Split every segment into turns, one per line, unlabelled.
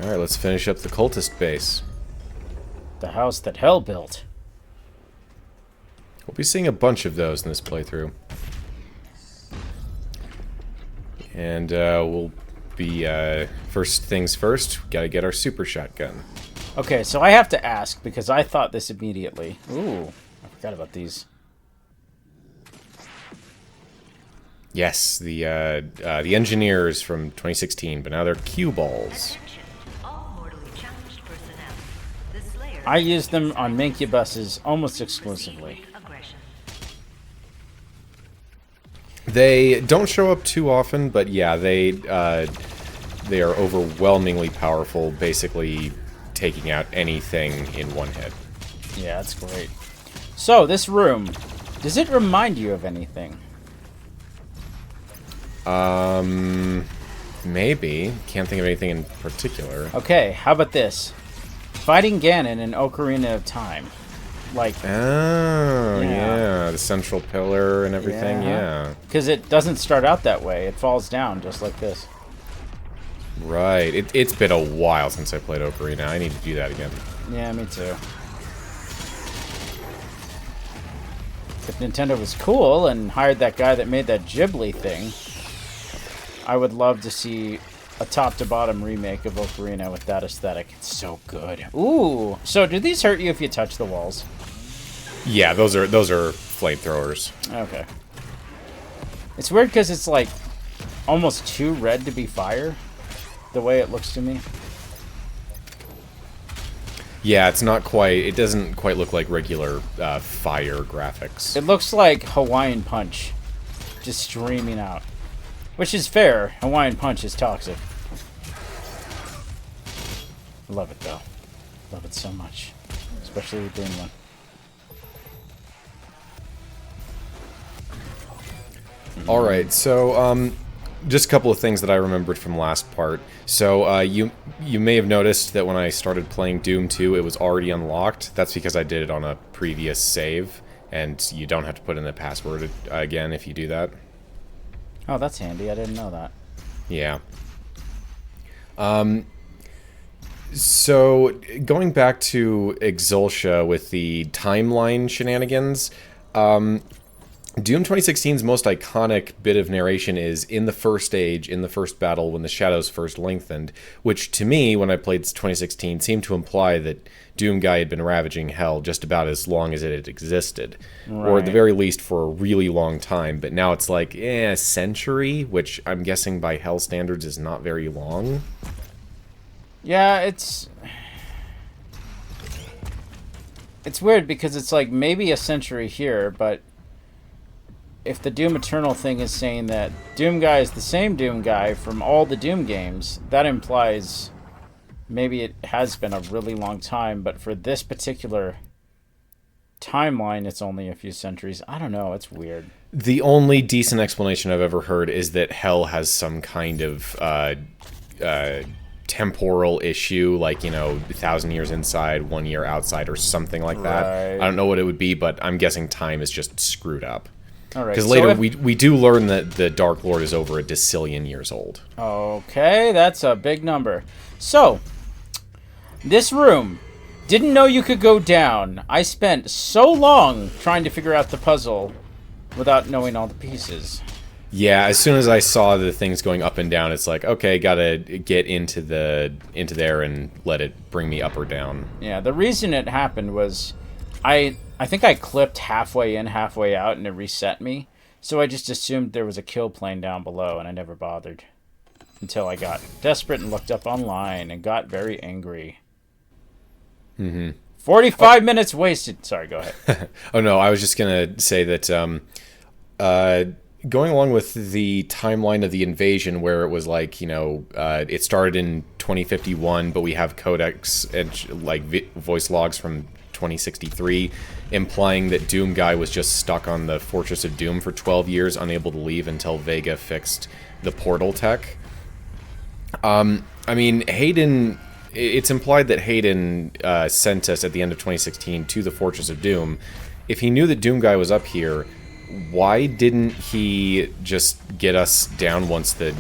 Alright, let's finish up the cultist base.
The house that hell built.
We'll be seeing a bunch of those in this playthrough. And we'll be, first things first, gotta get our super shotgun.
Okay, so I have to ask, because I thought this immediately. Ooh, I forgot about these.
Yes, the engineers from 2016, but now they're cue balls.
I use them on Mincubuses almost exclusively.
They don't show up too often, but yeah, they are overwhelmingly powerful, basically taking out anything in one hit.
Yeah, that's great. So, this room, does it remind you of anything?
Maybe. Can't think of anything in particular.
Okay, how about this? Fighting Ganon in Ocarina of Time. Like...
Oh, yeah. The central pillar and everything, yeah.
Because it doesn't start out that way. It falls down just like this.
Right. It's been a while since I played Ocarina. I need to do that again.
Yeah, me too. If Nintendo was cool and hired that guy that made that Ghibli thing, I would love to see a top-to-bottom remake of Ocarina with that aesthetic. It's so good. Ooh! So, do these hurt you if you touch the walls?
Yeah, those are flamethrowers.
Okay. It's weird because it's, like, almost too red to be fire, the way it looks to me.
Yeah, it's not quite... It doesn't quite look like regular fire graphics.
It looks like Hawaiian Punch, just streaming out. Which is fair. Hawaiian Punch is toxic. Love it, though. Love it so much. Especially the green one.
Alright, so, just a couple of things that I remembered from last part. So, you may have noticed that when I started playing Doom 2, it was already unlocked. That's because I did it on a previous save, and you don't have to put in the password again if you do that.
Oh, that's handy. I didn't know that.
Yeah. So, going back to Exultia with the timeline shenanigans, Doom 2016's most iconic bit of narration is in the first stage, in the first battle, when the shadows first lengthened, which to me, when I played 2016, seemed to imply that Doom Guy had been ravaging hell just about as long as it had existed. Right. Or at the very least for a really long time, but now it's like, a century, which I'm guessing by hell standards is not very long.
Yeah, it's weird because it's like maybe a century here, but if the Doom Eternal thing is saying that Doom Guy is the same Doom Guy from all the Doom games, that implies maybe it has been a really long time, but for this particular timeline, it's only a few centuries. I don't know. It's weird.
The only decent explanation I've ever heard is that hell has some kind of temporal issue, like, 1,000 years inside, 1 year outside, or something like that.
Right.
I don't know what it would be, but I'm guessing time is just screwed up.
Because
later we do learn that the Dark Lord is over a decillion years old.
Okay, that's a big number. So, this room, didn't know you could go down. I spent so long trying to figure out the puzzle without knowing all the pieces.
Yeah, as soon as I saw the things going up and down, it's like, okay, gotta get into there and let it bring me up or down.
Yeah, the reason it happened was I think I clipped halfway in, halfway out, and it reset me. So I just assumed there was a kill plane down below, and I never bothered. Until I got desperate and looked up online and got very angry. 45 minutes wasted. Sorry, go ahead.
Oh, no, I was just going to say that going along with the timeline of the invasion where it was like, it started in 2051, but we have codex and like voice logs from 2063, implying that Doom Guy was just stuck on the Fortress of Doom for 12 years, unable to leave until Vega fixed the portal tech. I mean, Hayden... It's implied that Hayden sent us at the end of 2016 to the Fortress of Doom. If he knew that Doom Guy was up here, why didn't he just get us down once the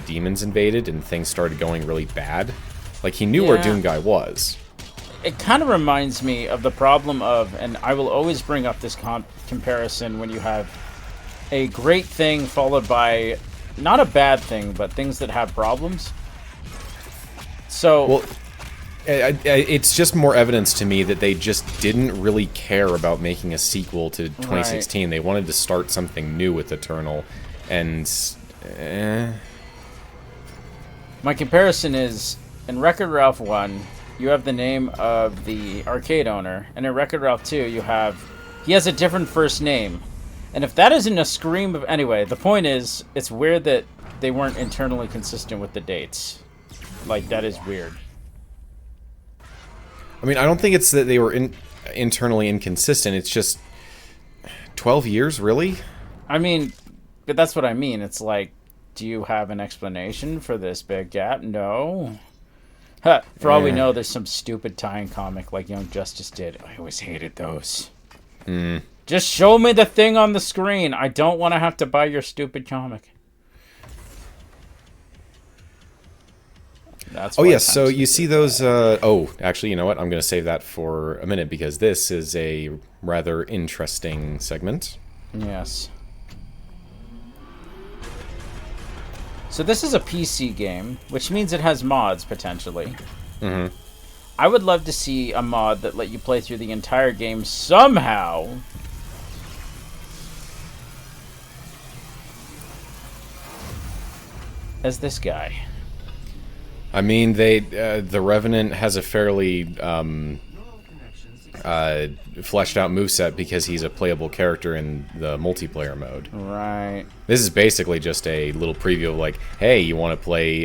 demons invaded and things started going really bad? Like, he knew where Doomguy was.
It kind of reminds me of the problem of, and I will always bring up this comparison when you have a great thing followed by, not a bad thing, but things that have problems. So...
Well, it's just more evidence to me that they just didn't really care about making a sequel to 2016. Right. They wanted to start something new with Eternal, and...
My comparison is, in Wreck-It Ralph 1, you have the name of the arcade owner, and in Wreck-It Ralph 2, he has a different first name. And if that isn't a scream of... Anyway, the point is, it's weird that they weren't internally consistent with the dates. Like, that is weird.
I mean, I don't think it's that they were internally inconsistent. It's just 12 years, really?
I mean, but that's what I mean. It's like, do you have an explanation for this big gap? No. Huh. For all we know, there's some stupid tie-in comic like Young Justice did. I always hated those. Just show me the thing on the screen. I don't want to have to buy your stupid comic.
Oh, yes, so you see those... oh, actually, you know what? I'm going to save that for a minute, because this is a rather interesting segment.
Yes. So this is a PC game, which means it has mods, potentially.
Mm-hmm.
I would love to see a mod that let you play through the entire game somehow. As this guy.
I mean, the Revenant has a fairly fleshed out moveset because he's a playable character in the multiplayer mode.
Right.
This is basically just a little preview of like, hey, you want to play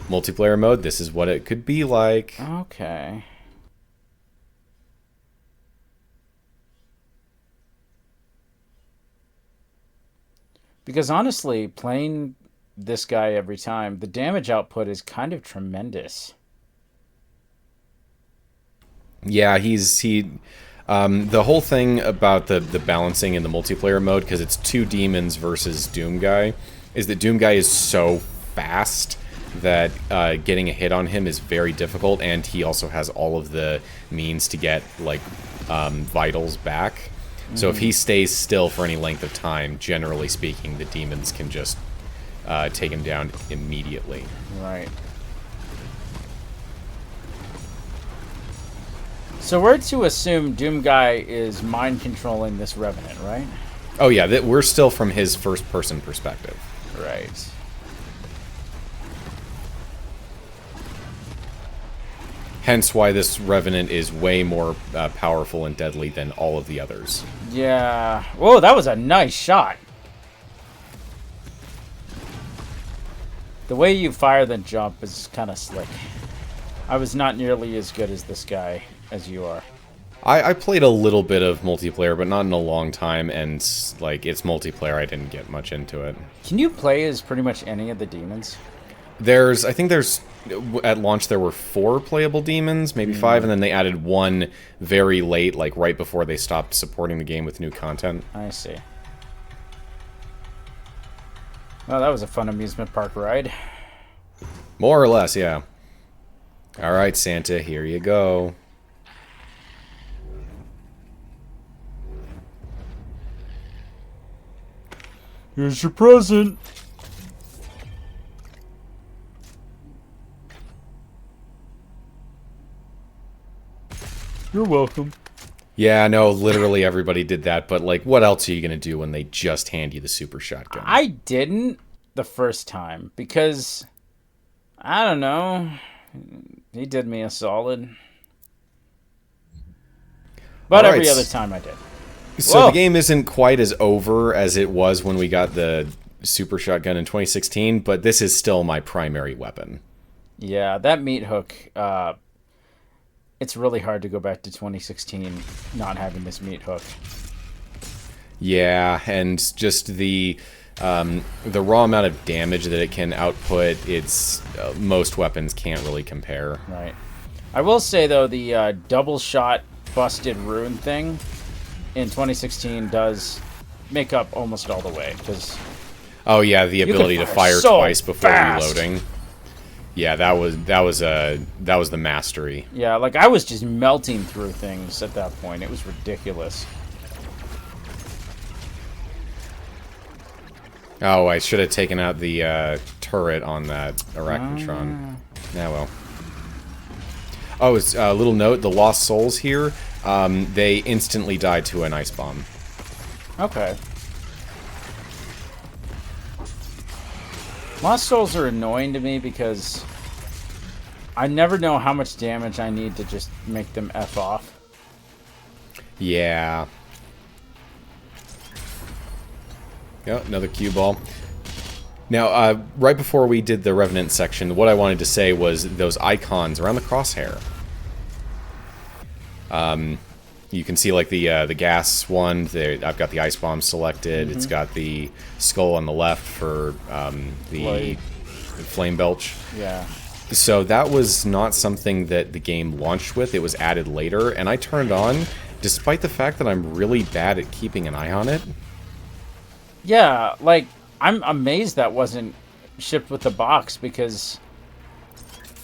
multiplayer mode? This is what it could be like.
Okay. Because honestly, playing this guy every time, the damage output is kind of tremendous.
Yeah, the whole thing about the balancing in the multiplayer mode, because it's two demons versus Doomguy, is that Doomguy is so fast that getting a hit on him is very difficult, and he also has all of the means to get like vitals back. So if he stays still for any length of time, generally speaking, the demons can just take him down immediately.
Right. So we're to assume Doomguy is mind controlling this Revenant, right?
Oh yeah, we're still from his first-person perspective.
Right.
Hence why this Revenant is way more powerful and deadly than all of the others.
Yeah. Whoa, that was a nice shot. The way you fire the jump is kind of slick. I was not nearly as good as this guy as you are.
I played a little bit of multiplayer, but not in a long time, and like it's multiplayer, I didn't get much into it.
Can you play as pretty much any of the demons?
I think at launch there were 4 playable demons, maybe 5, and then they added one very late, like right before they stopped supporting the game with new content.
I see. Well, that was a fun amusement park ride.
More or less, yeah. Alright, Santa, here you go.
Here's your present. You're welcome.
Yeah, no, literally everybody did that, but like, what else are you gonna do when they just hand you the super shotgun?
I didn't the first time, because, I don't know, he did me a solid. But every other time I did.
So the game isn't quite as over as it was when we got the super shotgun in 2016, but this is still my primary weapon.
Yeah, that meat hook, it's really hard to go back to 2016 not having this meat hook.
Yeah, and just the raw amount of damage that it can output, it's most weapons can't really compare.
Right. I will say though, the double shot busted rune thing in 2016 does make up almost all the way, because
oh yeah, the ability to fire twice before reloading. Yeah, that was the mastery.
Yeah, like I was just melting through things at that point. It was ridiculous.
Oh, I should have taken out the turret on that Arachnotron. Yeah, well. Oh, it's a little note. The Lost Souls here, they instantly die to an ice bomb.
Okay. Lost Souls are annoying to me because I never know how much damage I need to just make them F off.
Yeah. Yeah, another cue ball. Now, right before we did the Revenant section, what I wanted to say was those icons around the crosshair. You can see, like, the gas one. I've got the ice bomb selected. It's got the skull on the left for the flame belch.
Yeah.
So that was not something that the game launched with. It was added later, and I turned on, despite the fact that I'm really bad at keeping an eye on it.
Yeah, like, I'm amazed that wasn't shipped with the box, because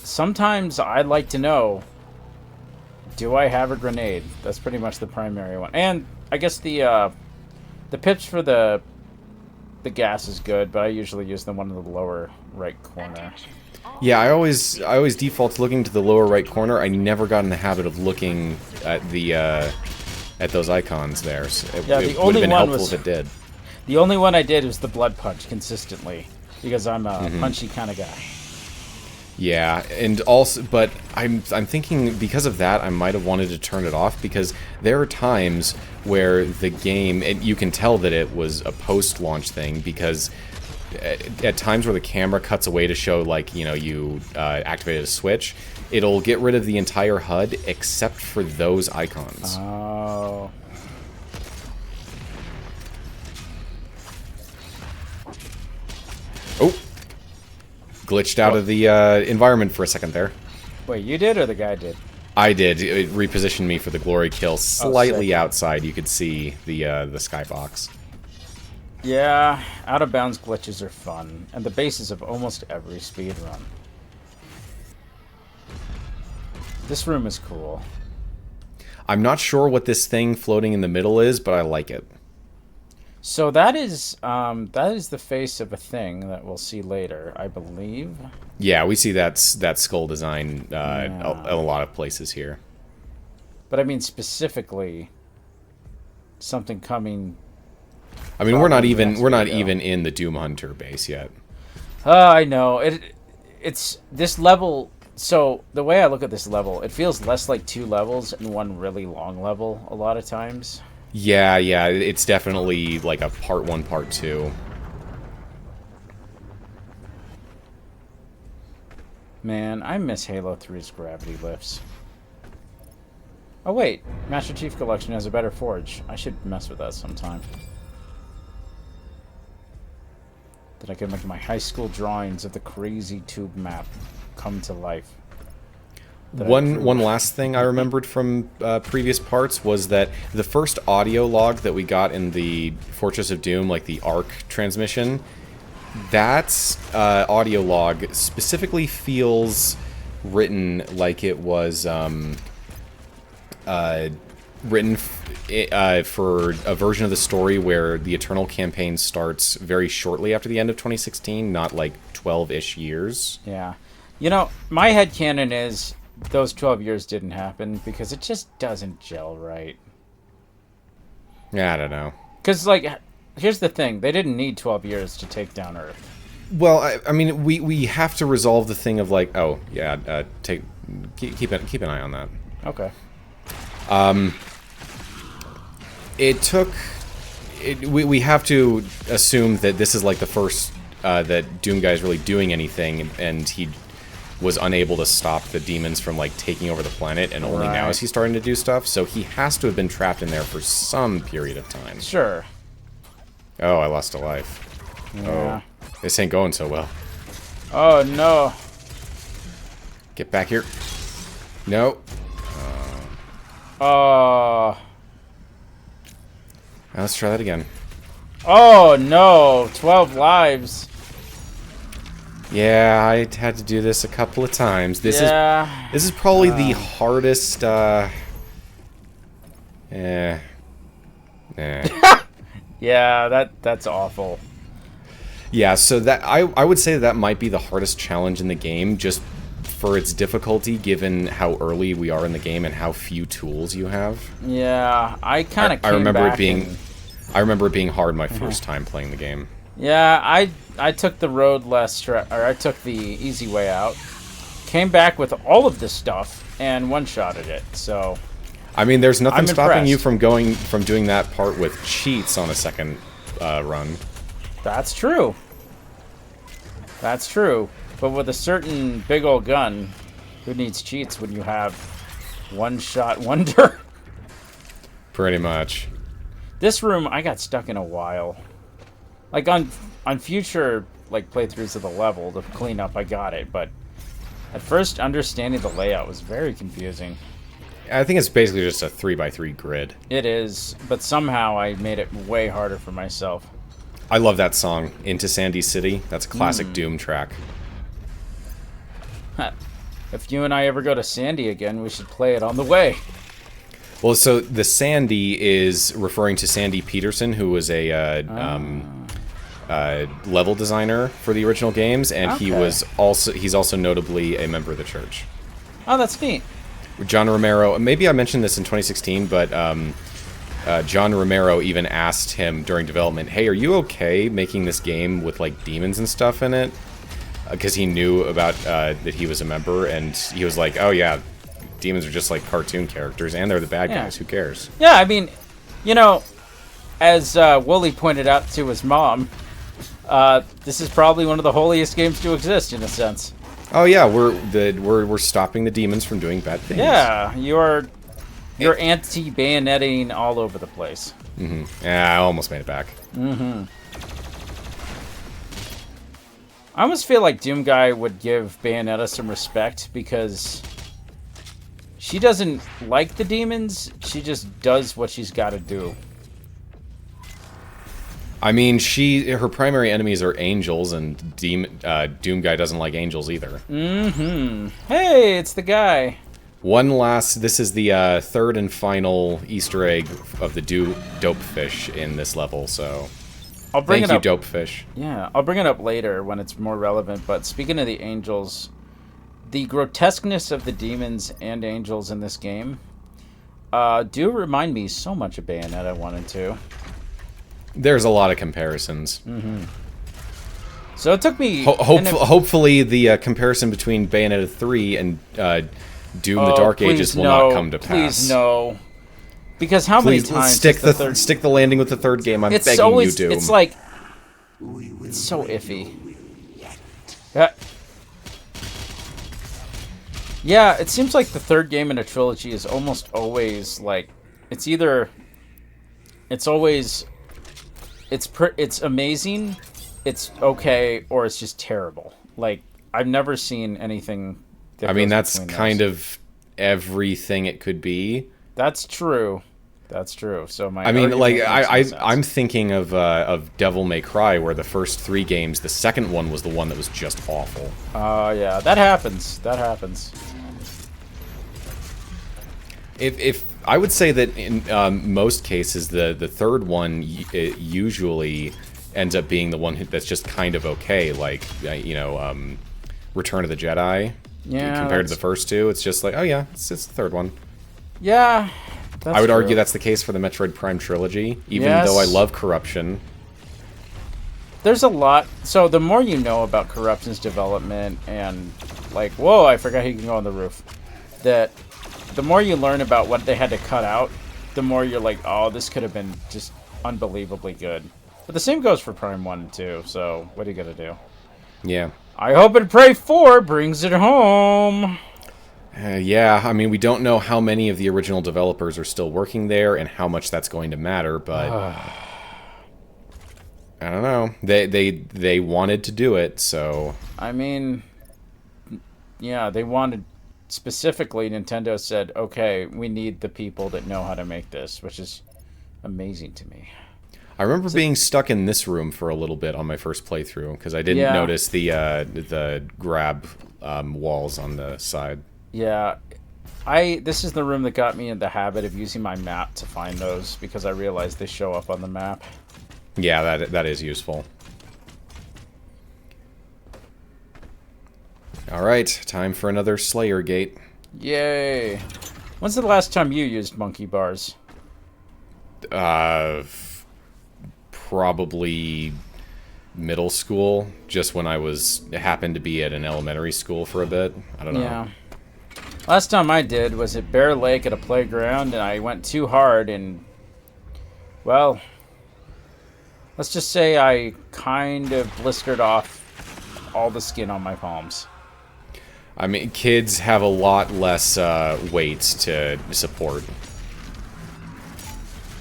sometimes I'd like to know, do I have a grenade? That's pretty much the primary one. And I guess the pips for the gas is good, but I usually use the one in the lower right corner.
Yeah, I always default to looking to the lower right corner. I never got in the habit of looking at the at those icons there. So it would have been helpful if it did.
The only one I did was the blood punch consistently, because I'm a punchy kind of guy.
Yeah, and also, but I'm thinking because of that, I might have wanted to turn it off, because there are times where the game, and you can tell that it was a post-launch thing, because at times where the camera cuts away to show, like, you know, you activated a switch, it'll get rid of the entire HUD except for those icons.
Oh.
Oh! Glitched out of the environment for a second there.
Wait, you did or the guy did?
I did. It repositioned me for the glory kill slightly outside. You could see the skybox.
Yeah, out of bounds glitches are fun, and the basis of almost every speedrun. This room is cool.
I'm not sure what this thing floating in the middle is, but I like it.
So that is the face of a thing that we'll see later, I believe.
Yeah, we see that skull design a lot of places here.
But I mean specifically something coming.
I mean, we're not even in the Doom Hunter base yet.
I know it's this level. So the way I look at this level, it feels less like two levels and one really long level a lot of times.
Yeah, it's definitely like a part 1, part 2.
Man, I miss Halo 3's gravity lifts. Oh wait, Master Chief Collection has a better forge. I should mess with that sometime. That I can make my high school drawings of the crazy tube map come to life.
One last thing I remembered from previous parts was that the first audio log that we got in the Fortress of Doom, like the ARC transmission, that audio log specifically feels written like it was written for a version of the story where the Eternal campaign starts very shortly after the end of 2016, not like 12-ish years.
Yeah. You know, my headcanon is those 12 years didn't happen because it just doesn't gel right.
Yeah, I don't know.
Because, like, here's the thing. They didn't need 12 years to take down Earth.
Well, I mean, we have to resolve the thing of, like, oh, yeah, keep an eye on that.
Okay.
We have to assume that this is, like, the first that Doom Guy is really doing anything, and he was unable to stop the demons from, like, taking over the planet, and only now is he starting to do stuff, so he has to have been trapped in there for some period of time.
Sure.
Oh, I lost a life.
Yeah.
Oh, this ain't going so well.
Oh, no.
Get back here. No. Let's try that again.
Oh, no. 12 lives.
Yeah, I had to do this a couple of times. This is probably the hardest. Eh.
Yeah, that's awful.
Yeah, so that I would say that might be the hardest challenge in the game, just for its difficulty, given how early we are in the game and how few tools you have.
Yeah, I kind of.
I remember it being. I remember it being hard my first time playing the game.
Yeah, I took the road I took the easy way out. Came back with all of this stuff and one-shotted it. So.
I mean, there's nothing stopping you
impressed.
from doing that part with cheats on a second run.
That's true. That's true. But with a certain big old gun, who needs cheats when you have one-shot wonder?
Pretty much.
This room, I got stuck in a while. Like on future playthroughs of the level to clean up, I got it. But at first, understanding the layout was very confusing.
I think it's basically just a 3x3 grid.
It is, but somehow I made it way harder for myself.
I love that song, Into Sandy City. That's a classic Doom track.
If you and I ever go to Sandy again, we should play it on the way.
Well, so the Sandy is referring to Sandy Peterson, who was a level designer for the original games, and he's also notably a member of the church.
Oh, that's neat.
John Romero, maybe I mentioned this in 2016, but John Romero even asked him during development, hey, are you okay making this game with demons and stuff in it? Because he knew about that he was a member, and he was like, oh yeah, demons are just like cartoon characters, and they're the bad guys, who cares?
Yeah, I mean, as Wooly pointed out to his mom, this is probably one of the holiest games to exist, in a sense.
Oh yeah, we're stopping the demons from doing bad things.
Yeah, you're anti-bayoneting all over the place.
Mm-hmm. Yeah, I almost made it back.
Mm-hmm. I almost feel like Doom Guy would give Bayonetta some respect because she doesn't like the demons. She just does what she's got to do.
I mean, her primary enemies are angels, and Doom Guy doesn't like angels either.
Mm-hmm. Hey, it's the guy.
This is the third and final Easter egg of the dope fish in this level, so thank you, dope fish.
Yeah, I'll bring it up later when it's more relevant, but speaking of the angels, the grotesqueness of the demons and angels in this game do remind me so much of Bayonetta 1 and 2.
There's a lot of comparisons.
Mm-hmm. So it took me...
hopefully the comparison between Bayonetta 3 and Doom the Dark Ages will not come to pass.
Please, no. Because how many times...
Stick the landing with the third game. I'm begging you, Doom.
It's like... It's so iffy. Yeah, it seems like the third game in a trilogy is almost always like... It's either... It's always... It's amazing, it's okay, or it's just terrible. Like, I've never seen anything...
I mean, that's kind of everything it could be.
That's true. That's true. So
I'm thinking of Devil May Cry, where the first 3 games, the second one was the one that was just awful.
Yeah, that happens. That happens.
If I would say that in most cases, the third one usually ends up being the one that's just kind of okay, like Return of the Jedi.
Yeah.
Compared to the first 2, it's just like, oh yeah, it's the third one.
Yeah.
I would argue that's the case for the Metroid Prime trilogy, even though I love Corruption.
There's a lot. So the more you know about Corruption's development and whoa, I forgot he can go on the roof. That the more you learn about what they had to cut out, the more you're like, oh, this could have been just unbelievably good. But the same goes for Prime 1 and 2, so what are you going to do?
Yeah.
I hope and pray 4 brings it home.
Yeah, I mean, we don't know how many of the original developers are still working there and how much that's going to matter, but I don't know. They wanted to do it, so...
I mean, yeah, they wanted... Specifically, Nintendo said, okay, we need the people that know how to make this, which is amazing to me.
I remember being stuck in this room for a little bit on my first playthrough because I didn't notice the grab walls on the side.
Yeah. This is the room that got me in the habit of using my map to find those because I realized they show up on the map.
Yeah, that is useful. Alright, time for another Slayer Gate.
Yay! When's the last time you used monkey bars?
Probably middle school, just when I happened to be at an elementary school for a bit. I don't know.
Yeah. Last time I did was at Bear Lake at a playground, and I went too hard, and, well, let's just say I kind of blistered off all the skin on my palms.
I mean, kids have a lot less weight to support.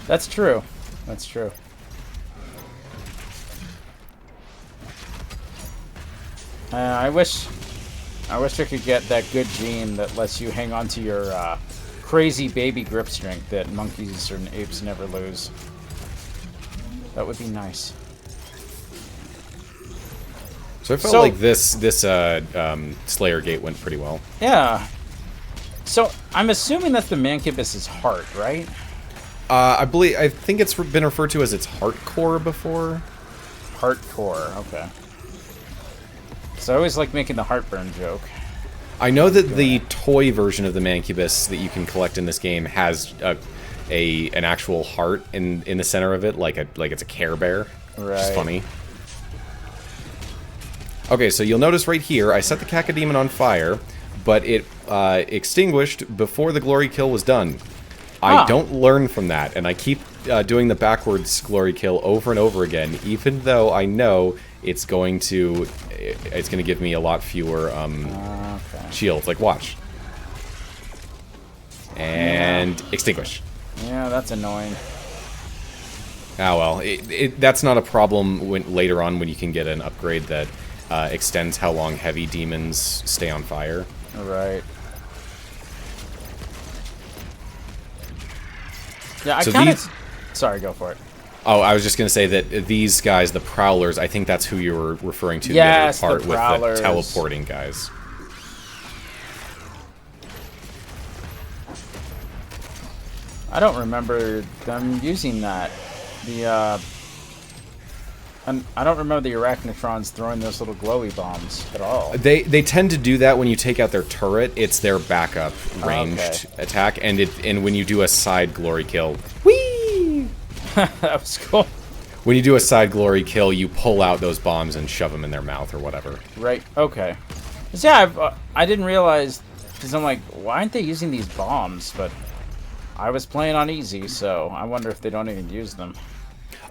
That's true. That's true. I wish I could get that good gene that lets you hang on to your crazy baby grip strength that monkeys and apes never lose. That would be nice.
So I felt like this Slayer Gate went pretty well.
Yeah. So I'm assuming that's the Mancubus's heart, right?
I think it's been referred to as its heart core before.
Heart core, okay. So I always like making the heartburn joke.
I know that the toy version of the Mancubus that you can collect in this game has an actual heart in the center of it, like it's a Care Bear.
Right.
Which is funny. Okay, so you'll notice right here, I set the Cacodemon on fire, but it extinguished before the glory kill was done. I don't learn from that, and I keep doing the backwards glory kill over and over again, even though I know it's going to give me a lot fewer shields. Like, watch. And extinguish.
Yeah, that's annoying.
Ah, well, that's not a problem later on when you can get an upgrade that extends how long heavy demons stay on fire.
Right. Yeah, I kind of... Sorry, go for it.
Oh, I was just going to say that these guys, the Prowlers, I think that's who you were referring to
yes,
the other part
the
with the teleporting guys.
I don't remember them using that. I don't remember the Arachnotrons throwing those little glowy bombs at all.
They tend to do that when you take out their turret. It's their backup ranged attack, and when you do a side glory kill, whee!
That was cool.
When you do a side glory kill, you pull out those bombs and shove them in their mouth or whatever.
Right. Okay. Yeah, I didn't realize because I'm like, why aren't they using these bombs? But I was playing on easy, so I wonder if they don't even use them.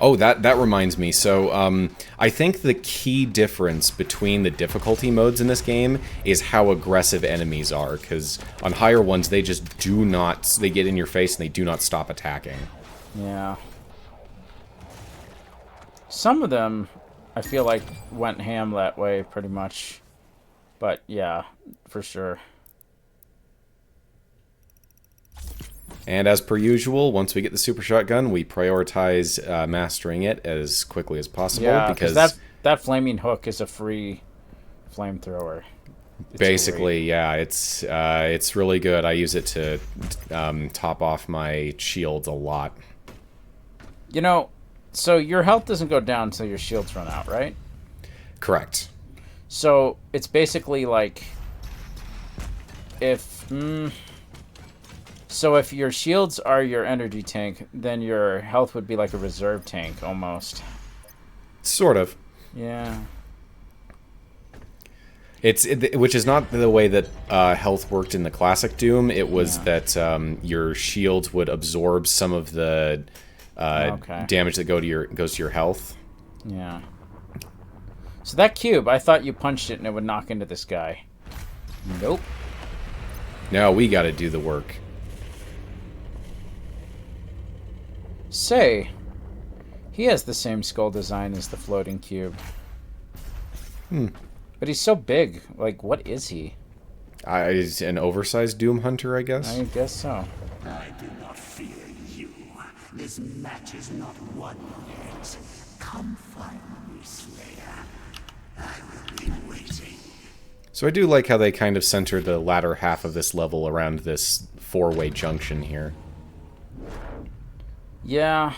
Oh, that reminds me. So, I think the key difference between the difficulty modes in this game is how aggressive enemies are, because on higher ones, they just do not... They get in your face and they do not stop attacking.
Yeah. Some of them, I feel like, went ham that way, pretty much. But, yeah, for sure.
And as per usual, once we get the super shotgun, we prioritize mastering it as quickly as possible.
Yeah, because that flaming hook is a free flamethrower.
Basically, yeah, it's really good. I use it to top off my shields a lot.
You know, so your health doesn't go down until your shields run out, right?
Correct.
So it's basically like if... So if your shields are your energy tank, then your health would be like a reserve tank, almost.
Sort of.
Yeah.
Which is not the way that health worked in the classic Doom. It was that your shields would absorb some of the damage that goes to your health.
Yeah. So that cube, I thought you punched it and it would knock into this guy. Nope.
No, we got to do the work.
Say, he has the same skull design as the floating cube. But he's so big. Like, what is he?
He's an oversized Doom Hunter, I guess.
I guess so.
I do not fear you. This match is not won yet. Come find me, Slayer. I will be waiting.
So I do like how they kind of center the latter half of this level around this four-way junction here.
Yeah.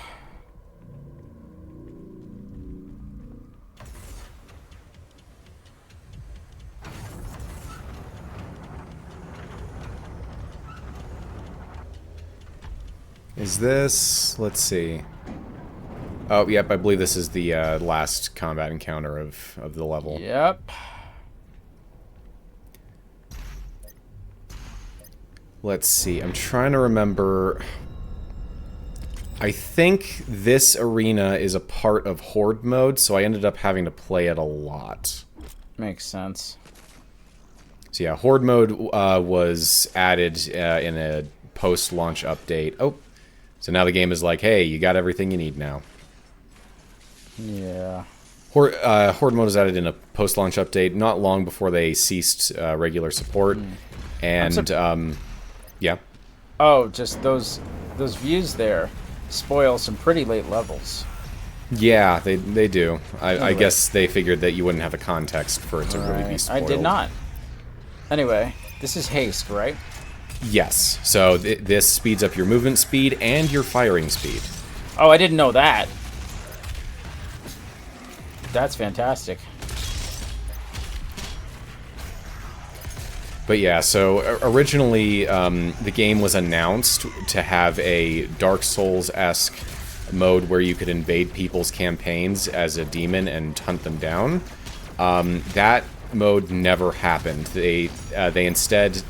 Is this... let's see. Oh, yep, I believe this is the last combat encounter of the level.
Yep.
Let's see, I'm trying to remember... I think this arena is a part of Horde mode, so I ended up having to play it a lot.
Makes sense.
So yeah, Horde mode was added in a post-launch update. Oh, so now the game is like, hey, you got everything you need now.
Yeah.
Horde mode was added in a post-launch update not long before they ceased regular support. And, yeah.
Oh, just those views there spoil some pretty late levels.
Yeah, they do. I
Anyway.
guess they figured that you wouldn't have the context for it to really be
I
spoiled.
did not. Anyway, this is haste, right?
Yes. So this speeds up your movement speed and your firing speed.
Oh, I didn't know that. That's fantastic.
But yeah, so originally the game was announced to have a Dark Souls-esque mode where you could invade people's campaigns as a demon and hunt them down. That mode never happened. They instead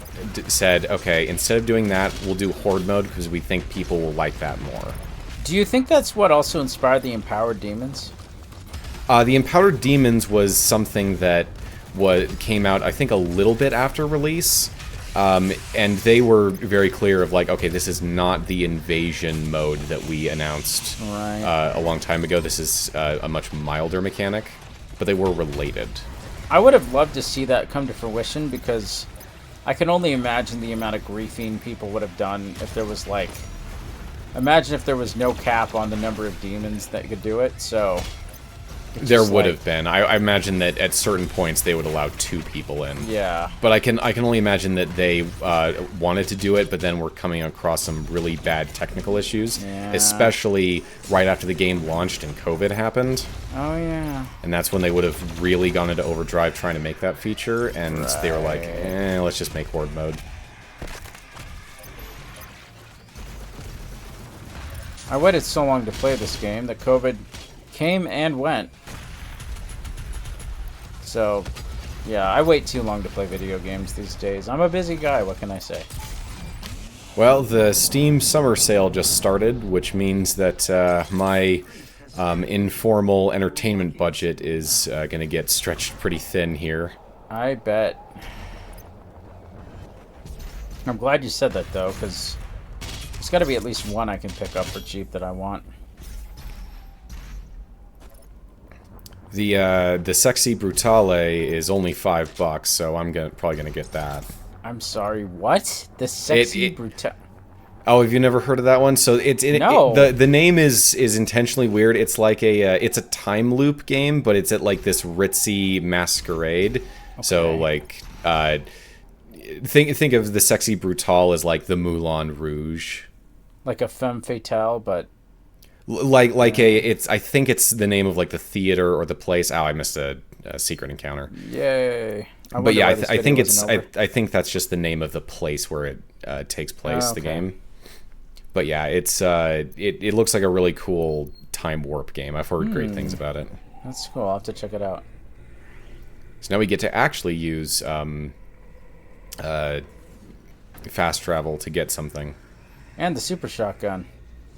said, okay, instead of doing that, we'll do Horde mode because we think people will like that more.
Do you think that's what also inspired the Empowered Demons?
The Empowered Demons was something that came out, I think, a little bit after release, and they were very clear of like, okay, this is not the invasion mode that we announced a long time ago. This is a much milder mechanic, but they were related.
I would have loved to see that come to fruition because I can only imagine the amount of griefing people would have done if there was like... Imagine if there was no cap on the number of demons that could do it, so...
There would have been. I imagine that at certain points they would allow 2 people in.
Yeah.
But I can only imagine that they wanted to do it, but then were coming across some really bad technical issues, especially right after the game launched and COVID happened.
Oh yeah.
And that's when they would have really gone into overdrive trying to make that feature, and they were like, let's just make Horde mode.
I waited so long to play this game that COVID came and went. So, yeah, I wait too long to play video games these days. I'm a busy guy, what can I say?
Well, the Steam summer sale just started, which means that my informal entertainment budget is going to get stretched pretty thin here.
I bet. I'm glad you said that, though, because there's got to be at least one I can pick up for cheap that I want.
The Sexy Brutale is only $5, so I'm probably gonna get that.
I'm sorry, what? The Sexy Brutale...
Oh, have you never heard of that one? So the name is intentionally weird. It's like it's a time loop game, but it's at like this ritzy masquerade. Okay. So like think of the Sexy Brutale as like the Moulin Rouge,
like a femme fatale, but
I think it's the name of like the theater or the place. Oh, I missed a secret encounter.
Yay!
But yeah, I think that's just the name of the place where it takes place.
Okay.
The game. But yeah, it looks like a really cool time warp game. I've heard great things about it.
That's cool. I'll have to check it out.
So now we get to actually use fast travel to get something.
And the super shotgun.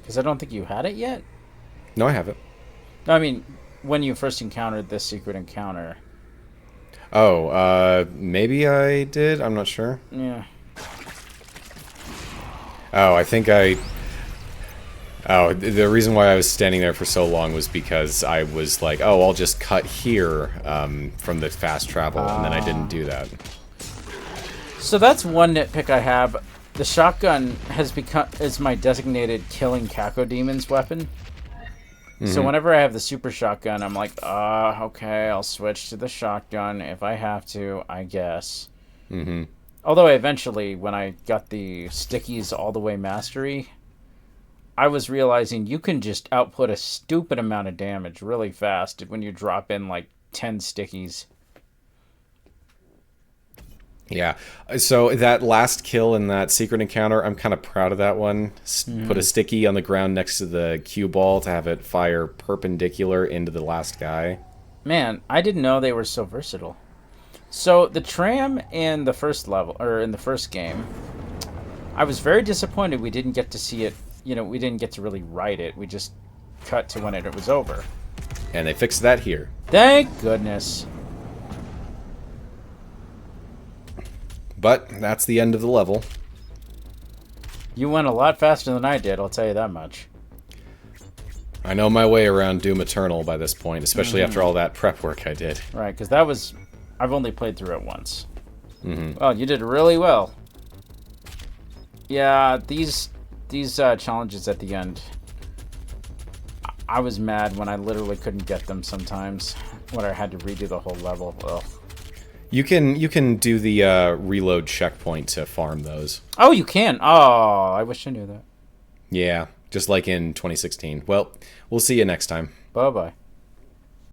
Because I don't think you had it yet?
No, I have it.
No, I mean, when you first encountered this secret encounter.
Oh, maybe I did? I'm not sure.
Yeah.
Oh, I think the reason why I was standing there for so long was because I was like, oh, I'll just cut here from the fast travel, and then I didn't do that.
So that's one nitpick I have. The shotgun is my designated killing cacodemons weapon. So whenever I have the super shotgun, I'm like, okay, I'll switch to the shotgun if I have to, I guess.
Mm-hmm.
Although eventually, when I got the stickies all the way mastery, I was realizing you can just output a stupid amount of damage really fast when you drop in like 10 stickies.
Yeah. So that last kill in that secret encounter, I'm kind of proud of that one. Put a sticky on the ground next to the cue ball to have it fire perpendicular into the last guy.
Man, I didn't know they were so versatile. So the tram in the first level, or in the first game, I was very disappointed we didn't get to see it. You know, we didn't get to really ride it. We just cut to when it was over.
And they fixed that here.
Thank goodness.
But that's the end of the level.
You went a lot faster than I did, I'll tell you that much.
I know my way around Doom Eternal by this point, especially after all that prep work I did.
Right, because that was... I've only played through it once. Well, you did really well. Yeah, these challenges at the end... I was mad when I literally couldn't get them sometimes. When I had to redo the whole level. Ugh.
You can do the reload checkpoint to farm those.
Oh, you can? Oh, I wish I knew that.
Yeah, just like in 2016. Well, we'll see you next time.
Bye-bye.